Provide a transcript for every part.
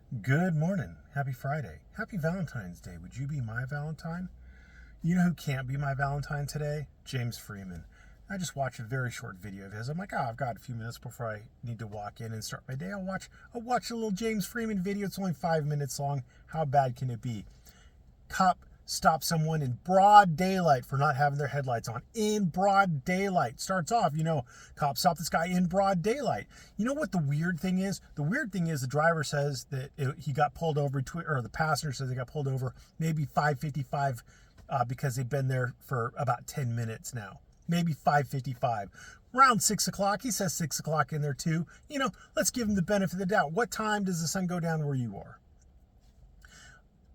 Good morning. Happy Friday. Happy Valentine's Day. Would you be my Valentine? You know who can't be my Valentine today? James Freeman. I just watched a very short video of his. I'm like, I've got a few minutes before I need to walk in and start my day. I'll watch a little James Freeman video. It's only 5 minutes long. How bad can it be? Cop stops someone in broad daylight for not having their headlights on. In broad daylight. Starts off, cop stopped this guy in broad daylight. You know what the weird thing is? The weird thing is the driver says that he got pulled over, or the passenger says he got pulled over maybe 5:55 because they've been there for about 10 minutes now. Maybe 5:55. Around 6 o'clock. He says 6 o'clock in there too. Let's give him the benefit of the doubt. What time does the sun go down where you are?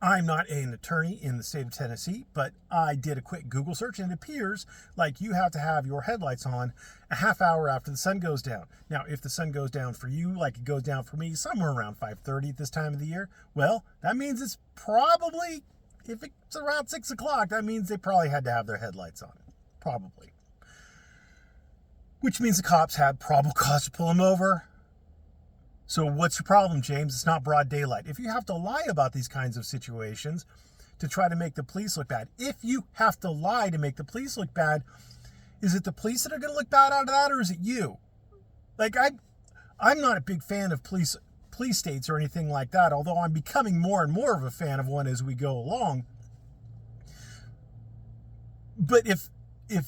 I'm not an attorney in the state of Tennessee, but I did a quick Google search, and it appears like you have to have your headlights on a half hour after the sun goes down. Now, if the sun goes down for you like it goes down for me somewhere around 5:30 at this time of the year, well, that means it's probably, if it's around 6 o'clock, that means they probably had to have their headlights on. Probably. Which means the cops had probable cause to pull them over. So what's your problem, James? It's not broad daylight. If you have to lie about these kinds of situations to try to make the police look bad, if you have to lie to make the police look bad, is it the police that are going to look bad out of that, or is it you? Like, I'm not a big fan of police states or anything like that, although I'm becoming more and more of a fan of one as we go along. But if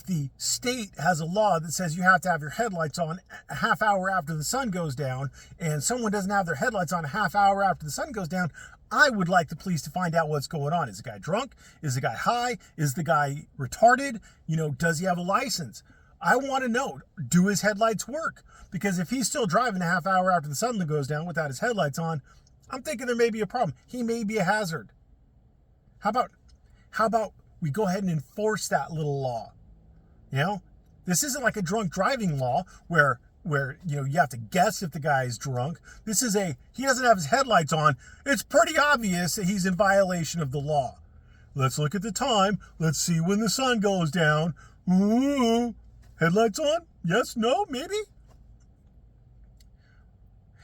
the state has a law that says you have to have your headlights on a half hour after the sun goes down, and someone doesn't have their headlights on a half hour after the sun goes down, I would like the police to find out what's going on. Is the guy drunk? Is the guy high? Is the guy retarded? Does he have a license? I want to know, do his headlights work? Because if he's still driving a half hour after the sun goes down without his headlights on, I'm thinking there may be a problem. He may be a hazard. How about we go ahead and enforce that little law? This isn't like a drunk driving law where you have to guess if the guy is drunk. This is he doesn't have his headlights on. It's pretty obvious that he's in violation of the law. Let's look at the time. Let's see when the sun goes down. Ooh, headlights on? Yes, no, maybe.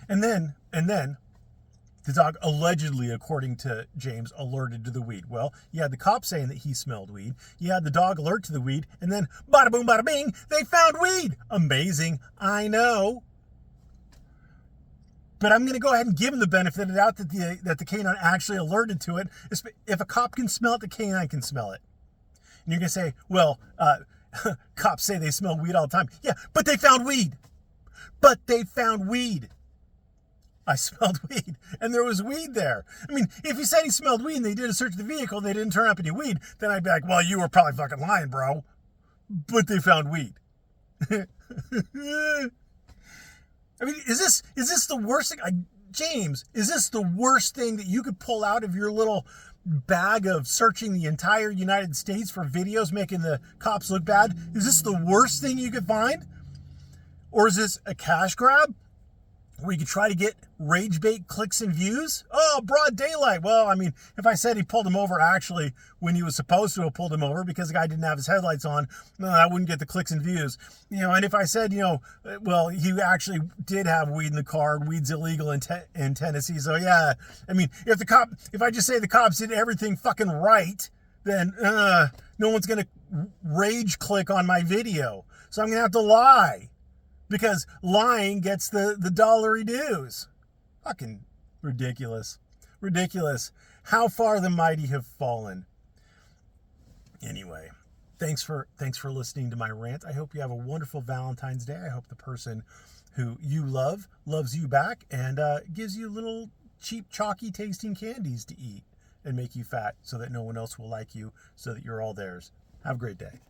And then the dog allegedly, according to James, alerted to the weed. Well, you had the cop saying that he smelled weed. You had the dog alert to the weed. And then, bada boom, bada bing, they found weed. Amazing. I know. But I'm going to go ahead and give him the benefit of the doubt that the canine actually alerted to it. If a cop can smell it, the canine can smell it. And you're going to say, well, cops say they smell weed all the time. Yeah, but they found weed. I smelled weed, and there was weed there. I mean, if he said he smelled weed and they did a search of the vehicle and they didn't turn up any weed, then I'd be like, well, you were probably fucking lying, bro. But they found weed. I mean, is this the worst thing? James, is this the worst thing that you could pull out of your little bag of searching the entire United States for videos making the cops look bad? Is this the worst thing you could find? Or is this a cash grab where you could try to get rage bait clicks and views? Oh, broad daylight. Well, I mean, if I said he pulled him over actually when he was supposed to have pulled him over because the guy didn't have his headlights on, no, I wouldn't get the clicks and views. And if I said, well, he actually did have weed in the car, weed's illegal in Tennessee. So yeah, I mean, if I just say the cops did everything fucking right, then no one's going to rage click on my video. So I'm going to have to lie. Because lying gets the dollar he dues. Fucking ridiculous. Ridiculous. How far the mighty have fallen. Anyway, thanks for listening to my rant. I hope you have a wonderful Valentine's Day. I hope the person who you love loves you back and gives you little cheap, chalky tasting candies to eat and make you fat so that no one else will like you, so that you're all theirs. Have a great day.